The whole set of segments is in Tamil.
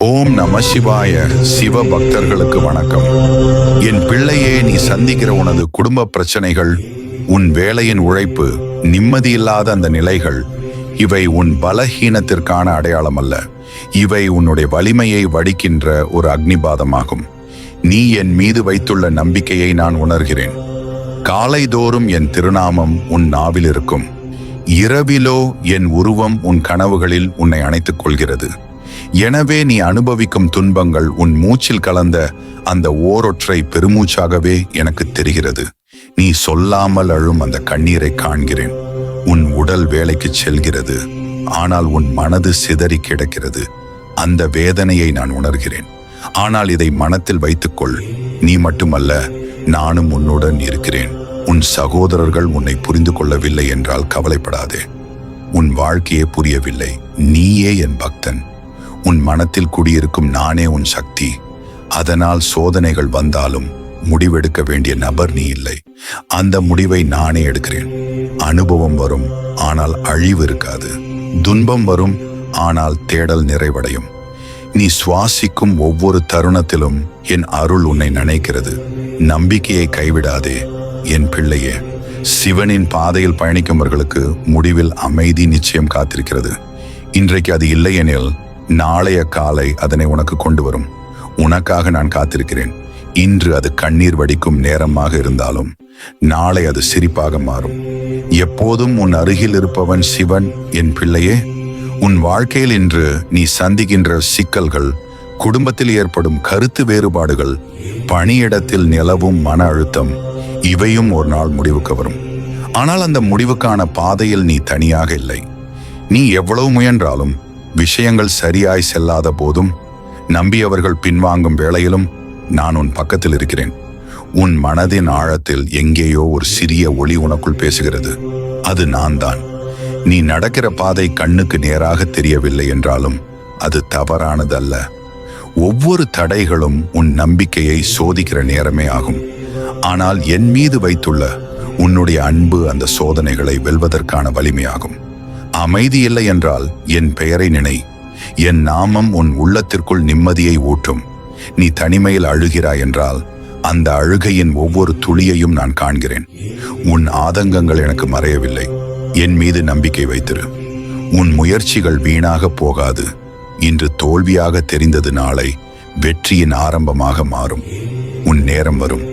ஓம் நம சிவாய. சிவ பக்தர்களுக்கு வணக்கம். என் பிள்ளையே, நீ சந்திக்கிற உனது குடும்ப பிரச்சனைகள், உன் வேலையின் உழைப்பு, நிம்மதியில்லாத அந்த நிலைகள், இவை உன் பலஹீனத்திற்கான அடையாளம் அல்ல. இவை உன்னுடைய வலிமையை வடிக்கின்ற ஒரு அக்னிபாதமாகும். நீ என் மீது வைத்துள்ள நம்பிக்கையை நான் உணர்கிறேன். காலைதோறும் என் திருநாமம் உன் நாவில் இருக்கும். இரவிலோ என் உருவம் உன் கனவுகளில் உன்னை அணைத்துக் கொள்கிறது. எனவே நீ அனுபவிக்கும் துன்பங்கள் உன் மூச்சில் கலந்த அந்த ஓரொற்றை பெருமூச்சாகவே எனக்கு தெரிகிறது. நீ சொல்லாமல் அழும் அந்த கண்ணீரை காண்கிறேன். உன் உடல் வேலைக்கு செல்கிறது, ஆனால் உன் மனது சிதறி கிடக்கிறது. அந்த வேதனையை நான் உணர்கிறேன். ஆனால் இதை மனத்தில் வைத்துக்கொள். நீ மட்டுமல்ல, நானும் உன்னுடன் இருக்கிறேன். உன் சகோதரர்கள் உன்னை புரிந்து கொள்ளவில்லை என்றால் கவலைப்படாதே. உன் வாழ்க்கையே புரியவில்லை. நீயே என் பக்தன். உன் மனத்தில் குடியிருக்கும் நானே உன் சக்தி. அதனால் சோதனைகள் வந்தாலும் முடிவெடுக்க வேண்டிய நபர் நீ இல்லை. அந்த முடிவை நானே எடுக்கிறேன். அனுபவம் வரும், ஆனால் அழிவு இருக்காது. துன்பம் வரும், ஆனால் தேடல் நிறைவடையும். நீ சுவாசிக்கும் ஒவ்வொரு தருணத்திலும் என் அருள் உன்னை நினைக்கிறது. நம்பிக்கையை கைவிடாதே என் பிள்ளையே. சிவனின் பாதையில் பயணிக்கும்பவர்களுக்கு முடிவில் அமைதி நிச்சயம் காத்திருக்கிறது. இன்றைக்கு அது இல்லை எனில் நாளைய காலை அதனை உனக்கு கொண்டு வரும். உனக்காக நான் காத்திருக்கிறேன். இன்று அது கண்ணீர் வடிக்கும் நேரமாக இருந்தாலும் நாளை அது சிரிப்பாக மாறும். எப்போதும் உன் அருகில் இருப்பவன் சிவன். என் பிள்ளையே, உன் வாழ்க்கையில் இன்று நீ சந்திக்கின்ற சிக்கல்கள், குடும்பத்தில் ஏற்படும் கருத்து வேறுபாடுகள், பணியிடத்தில் நிலவும் மன அழுத்தம், இவையும் ஒரு நாள் முடிவுக்கு வரும். ஆனால் அந்த முடிவுக்கான பாதையில் நீ தனியாக இல்லை. நீ எவ்வளவு முயன்றாலும், விஷயங்கள் சரியாய் செல்லாத போதும், நம்பியவர்கள் பின்வாங்கும் வேளையிலும் நான் உன் பக்கத்தில் இருக்கிறேன். உன் மனதின் ஆழத்தில் எங்கேயோ ஒரு சிறிய ஒளி உனக்குள் பேசுகிறது. அது நான் தான். நீ நடக்கிற பாதை கண்ணுக்கு நேராக தெரியவில்லை என்றாலும் அது தவறானதல்ல. ஒவ்வொரு தடைகளும் உன் நம்பிக்கையை சோதிக்கிற நேரமே ஆகும். ஆனால் என் மீது வைத்துள்ள உன்னுடைய அன்பு அந்த சோதனைகளை வெல்வதற்கான வலிமையாகும். அமைதி இல்லை என்றால் என் பெயரை நினை. என் நாமம் உன் உள்ளத்திற்குள் நிம்மதியை ஊட்டும். நீ தனிமையில் அழுகிறாய் என்றால் அந்த அழுகையின் ஒவ்வொரு துளியையும் நான் காண்கிறேன். உன் ஆதங்கங்கள் எனக்கு மறையவில்லை. என் மீது நம்பிக்கை வைத்திரு. உன் முயற்சிகள் வீணாக போகாது. இன்று தோல்வியாக தெரிந்தது நாளை வெற்றியின் ஆரம்பமாக மாறும். உன் நேரம் வரும்.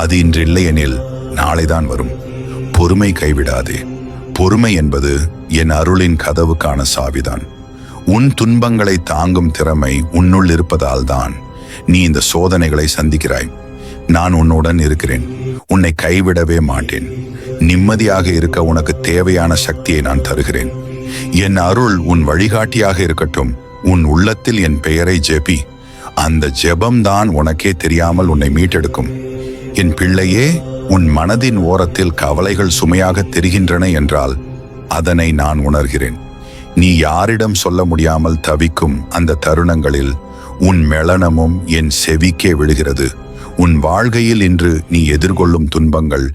அது இன்று இல்லை எனில் நாளைதான் வரும். பொறுமை கைவிடாதே. பொறுமை என்பது என் அருளின் கதவுக்கான சாவிதான். உன் துன்பங்களை தாங்கும் திறமை உன்னுள் இருப்பதால் தான் நீ இந்த சோதனைகளை சந்திக்கிறாய். நான் உன்னுடன் இருக்கிறேன். உன்னை கைவிடவே மாட்டேன். நிம்மதியாக இருக்க உனக்கு தேவையான சக்தியை நான் தருகிறேன். என் அருள் உன் வழிகாட்டியாக இருக்கட்டும். உன் உள்ளத்தில் என் பெயரை ஜெபி. அந்த ஜெபம்தான் உனக்கே தெரியாமல் உன்னை மீட்டெடுக்கும். என் பிள்ளையே, உன் மனதின் ஓரத்தில் கவலைகள் சுமையாக தெரிகின்றன என்றால் அதனை நான் உணர்கிறேன். நீ யாரிடம் சொல்ல முடியாமல் தவிக்கும் அந்த தருணங்களில் உன் மெளனமும் என் செவிக்கே விழுகிறது. உன் வாழ்க்கையில் இன்று நீ எதிர்கொள்ளும் துன்பங்கள்,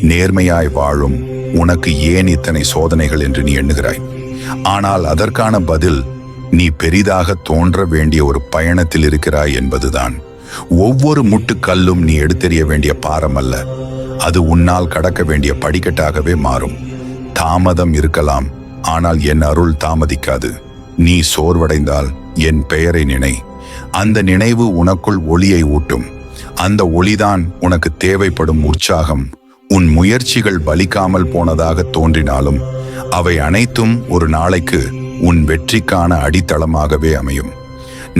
நேர்மையாய் வாழும் உனக்கு ஏன் இத்தனை சோதனைகள் என்று நீ எண்ணுகிறாய். ஆனால் அதற்கான பதில், நீ பெரிதாக தோன்ற வேண்டிய ஒரு பயணத்தில் இருக்கிறாய் என்பதுதான். ஒவ்வொரு முட்டுக்கல்லும் நீ எடுத்தெறிய வேண்டிய பாரம் அல்ல. அது உன்னால் கடக்க வேண்டிய படிக்கட்டாகவே மாறும். தாமதம் இருக்கலாம், ஆனால் என் அருள் தாமதிக்காது. நீ சோர்வடைந்தால் என் பெயரை நினை. அந்த நினைவு உனக்குள் ஒளியை ஊட்டும். அந்த ஒளிதான் உனக்கு தேவைப்படும் உற்சாகம். உன் முயற்சிகள் பலிக்காமல் போனதாக தோன்றினாலும் அவை அனைத்தும் ஒரு நாளைக்கு உன் வெற்றிக்கான அடித்தளமாகவே அமையும்.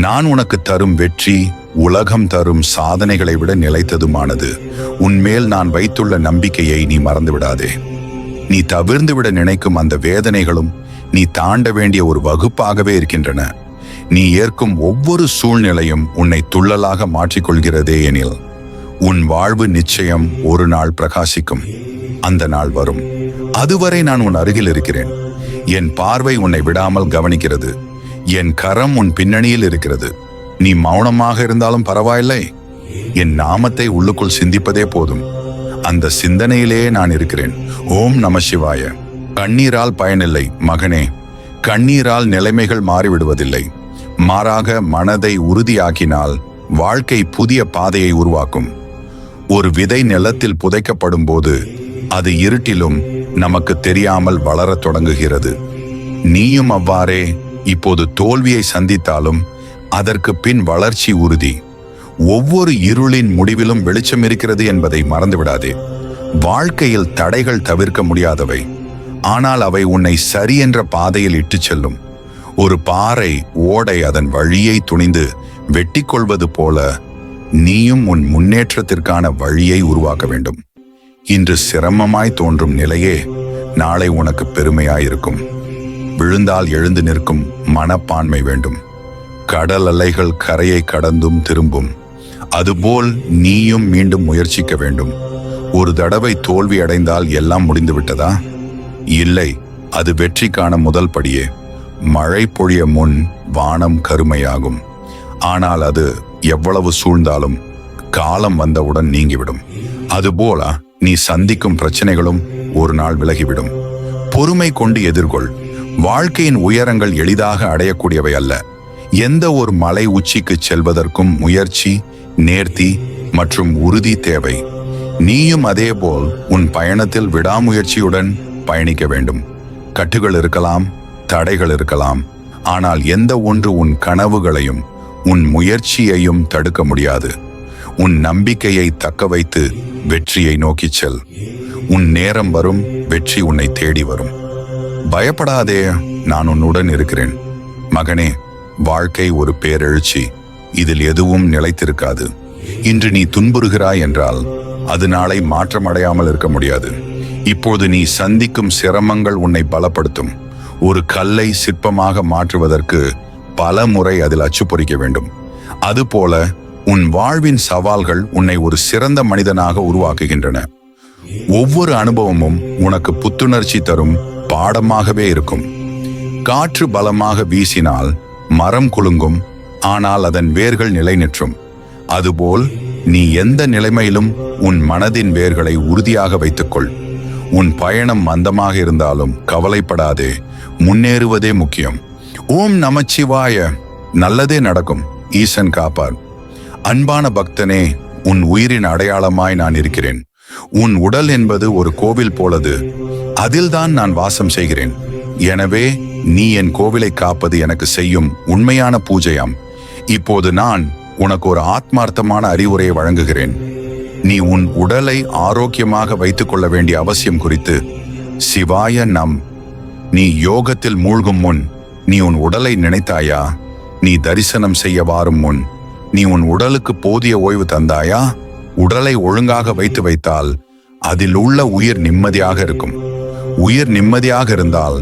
நான் உனக்கு தரும் வெற்றி உலகம் தரும் சாதனைகளை விட நிலைத்ததுமானது. உன்மேல் நான் வைத்துள்ள நம்பிக்கையை நீ மறந்துவிடாதே. நீ தவிர்ந்துவிட நினைக்கும் அந்த வேதனைகளும் நீ தாண்ட வேண்டிய ஒரு வகுப்பாகவே இருக்கின்றன. நீ ஏற்கும் ஒவ்வொரு சூழ்நிலையும் உன்னை துள்ளலாக மாற்றிக்கொள்கிறதே எனில் உன் வாழ்வு நிச்சயம் ஒரு நாள் பிரகாசிக்கும். அந்த நாள் வரும். அதுவரை நான் உன் அருகில் இருக்கிறேன். என் பார்வை உன்னை விடாமல் கவனிக்கிறது. என் கரம் உன் பின்னணியில் இருக்கிறது. நீ மௌனமாக இருந்தாலும் பரவாயில்லை. என் நாமத்தை உள்ளுக்குள் சிந்திப்பதே போதும். அந்த சிந்தனையிலே நான் இருக்கிறேன். ஓம் நம சிவாய. கண்ணீரால் பயனில்லை மகனே. கண்ணீரால் நிலைமைகள் மாறிவிடுவதில்லை. மாறாக மனதை உறுதியாக்கினால் வாழ்க்கை புதிய பாதையை உருவாக்கும். ஒரு விதை நிலத்தில் புதைக்கப்படும் போது அது இருட்டிலும் நமக்கு தெரியாமல் வளரத் தொடங்குகிறது. நீயும் அவ்வாறே இப்போது தோல்வியை சந்தித்தாலும் அதற்கு பின் வளர்ச்சி உறுதி. ஒவ்வொரு இருளின் முடிவிலும் வெளிச்சம் இருக்கிறது என்பதை மறந்துவிடாதே. வாழ்க்கையில் தடைகள் தவிர்க்க முடியாதவை, ஆனால் அவை உன்னை சரி என்ற பாதையில் இட்டுச் செல்லும். ஒரு பாறை ஓடை அதன் வழியை துணிந்து வெட்டி கொள்வது போல நீயும் உன் முன்னேற்றத்திற்கான வழியை உருவாக்க வேண்டும். இன்று சிரமமாய் தோன்றும் நிலையே நாளை உனக்கு பெருமையாயிருக்கும். விழுந்தால் எழுந்து நிற்கும் மனப்பான்மை வேண்டும். கடல் அலைகள் கரையை கடந்தும் திரும்பும். அதுபோல் நீயும் மீண்டும் முயற்சிக்க வேண்டும். ஒரு தடவை தோல்வி அடைந்தால் எல்லாம் முடிந்து விட்டதா? இல்லை, அது வெற்றிக்கான முதல் படியே. மழை பொழிய முன் வானம் கருமையாகும். ஆனால் அது எவ்வளவு சூழ்ந்தாலும் காலம் வந்தவுடன் நீங்கிவிடும். அதுபோல நீ சந்திக்கும் பிரச்சனைகளும் ஒரு நாள் விலகிவிடும். பொறுமை கொண்டு எதிர்கொள். வாழ்க்கையின் உயரங்கள் எளிதாக அடையக்கூடியவை அல்ல. எந்த ஒரு மலை உச்சிக்கு செல்வதற்கும் முயற்சி, நேர்த்தி மற்றும் உறுதி தேவை. நீயும் அதேபோல் உன் பயணத்தில் விடாமுயற்சியுடன் பயணிக்க வேண்டும். கட்டுகள் இருக்கலாம், தடைகள் இருக்கலாம், ஆனால் எந்த ஒன்று உன் கனவுகளையும் உன் முயற்சியையும் தடுக்க முடியாது. உன் நம்பிக்கையை தக்க வைத்து வெற்றியை நோக்கிச் செல். உன் நேரம் வரும், வெற்றி உன்னை தேடி வரும். பயப்படாதே, நான் உன்னுடன் இருக்கிறேன். மகனே, வாழ்க்கை ஒரு பேரெழுச்சி. இதில் எதுவும் நிலைத்திருக்காது. இன்று நீ துன்புறுகிறாய் என்றால் அது நாளை மாற்றமடையாமல் இருக்க முடியாது. இப்போது நீ சந்திக்கும் சிரமங்கள் உன்னை பலப்படுத்தும். ஒரு கல்லை சிற்பமாக மாற்றுவதற்கு பல முறை அதில் அச்சு பொறிக்க வேண்டும். அதுபோல உன் வாழ்வின் சவால்கள் உன்னை ஒரு சிறந்த மனிதனாக உருவாக்குகின்றன. ஒவ்வொரு அனுபவமும் உனக்கு புத்துணர்ச்சி தரும் பாடமாகவே இருக்கும். காற்று பலமாக வீசினால் மரம் குலுங்கும், ஆனால் அதன் வேர்கள் நிலைநிற்றும். அதுபோல் நீ எந்த நிலைமையிலும் உன் மனதின் வேர்களை உறுதியாக வைத்துக்கொள். உன் பயணம் மந்தமாக இருந்தாலும் கவலைப்படாதே, முன்னேறுவதே முக்கியம். ஓம் நமச்சிவாய. நல்லதே நடக்கும். ஈசன் காப்பார். அன்பான பக்தனே, உன் உயிரின் அடையாளமாய் நான் இருக்கிறேன். உன் உடல் என்பது ஒரு கோவில் போலது. அதில்தான் நான் வாசம் செய்கிறேன். எனவே நீ என் கோவிலை காப்பது எனக்கு செய்யும் உண்மையான பூஜையாம். இப்போது நான் உனக்கு ஒரு ஆத்மார்த்தமான அறிவுரையை வழங்குகிறேன். நீ உன் உடலை ஆரோக்கியமாக வைத்துக் கொள்ள வேண்டிய அவசியம் குறித்து சிவாய நம். நீ யோகத்தில் மூழ்கும் முன் நீ உன் உடலை நினைத்தாயா? நீ தரிசனம் செய்ய வாரும் முன் நீ உன் உடலுக்கு போதிய ஓய்வு தந்தாயா? உடலை ஒழுங்காக வைத்தால் அதில் உள்ள உயிர் நிம்மதியாக இருக்கும். உயிர் நிம்மதியாக இருந்தால்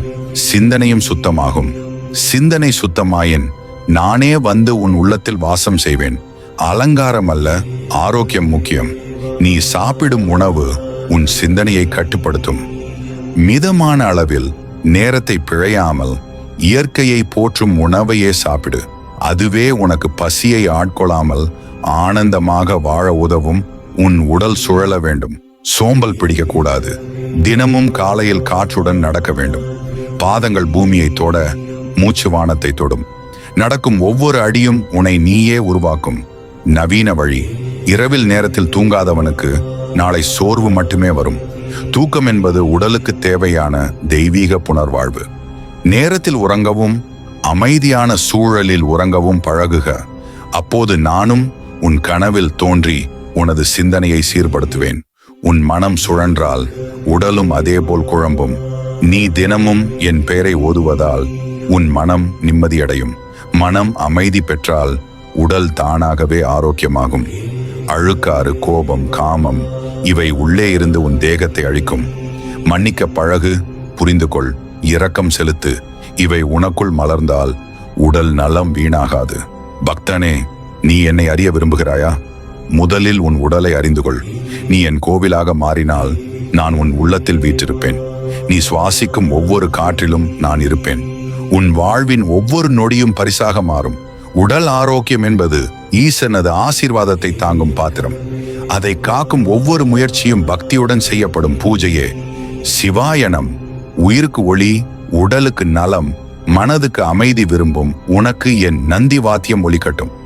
சிந்தனையும் சுத்தமாகும். சிந்தனை சுத்தமாயின் நானே வந்து உன் உள்ளத்தில் வாசம் செய்வேன். அலங்காரம் அல்ல, ஆரோக்கியம் முக்கியம். நீ சாப்பிடும் உணவு உன் சிந்தனையை கட்டுப்படுத்தும். மிதமான அளவில் நேரத்தை பிழையாமல் இயற்கையை போற்றும் உணவையே சாப்பிடு. அதுவே உனக்கு பசியை ஆட்கொள்ளாமல் ஆனந்தமாக வாழ உதவும். உன் உடல் சுழல வேண்டும். சோம்பல் பிடிக்கக்கூடாது. தினமும் காலையில் காற்றுடன் நடக்க வேண்டும். பாதங்கள் பூமியை தொட, மூச்சு வானத்தை தொடும். நடக்கும் ஒவ்வொரு அடியும் உன்னை நீயே உருவாக்கும். நவீன வழி. இரவில் நேரத்தில் தூங்காதவனுக்கு நாளை சோர்வு மட்டுமே வரும். தூக்கம் என்பது உடலுக்கு தேவையான தெய்வீக புனர்வாழ்வு. நேரத்தில் உறங்கவும், அமைதியான சூழலில் உறங்கவும் பழகுக. அப்போது நானும் உன் கனவில் தோன்றி உனது சிந்தனையை சீர்படுத்துவேன். உன் மனம் சுழன்றால் உடலும் அதேபோல் குழம்பும். நீ தினமும் என் பெயரை ஓதுவதால் உன் மனம் நிம்மதியடையும். மனம் அமைதி பெற்றால் உடல் தானாகவே ஆரோக்கியமாகும். அழுக்காறு, கோபம், காமம் இவை உள்ளே இருந்து உன் தேகத்தை அழிக்கும். மன்னிக்க பழகு, புரிந்து கொள், இரக்கம் செலுத்து. இவை உனக்குள் மலர்ந்தால் உடல் நலம் வீணாகாது. பக்தனே, நீ என்னை அறிய விரும்புகிறாயா? முதலில் உன் உடலை அறிந்து கொள். நீ என் கோவிலாக மாறினால் நான் உன் உள்ளத்தில் வீற்றிருப்பேன். நீ சுவாசிக்கும் ஒவ்வொரு காற்றிலும் நான் இருப்பேன். உன் வாழ்வின் ஒவ்வொரு நொடியும் பரிசாக மாறும். உடல் ஆரோக்கியம் என்பது ஈசனது ஆசீர்வாதத்தை தாங்கும் பாத்திரம். அதை காக்கும் ஒவ்வொரு முயற்சியும் பக்தியுடன் செய்யப்படும் பூஜையே. சிவாயனம். உயிருக்கு ஒளி, உடலுக்கு நலம், மனதுக்கு அமைதி விரும்பும் உனக்கு என் நந்தி வாத்தியம் ஒலிக்கட்டும்.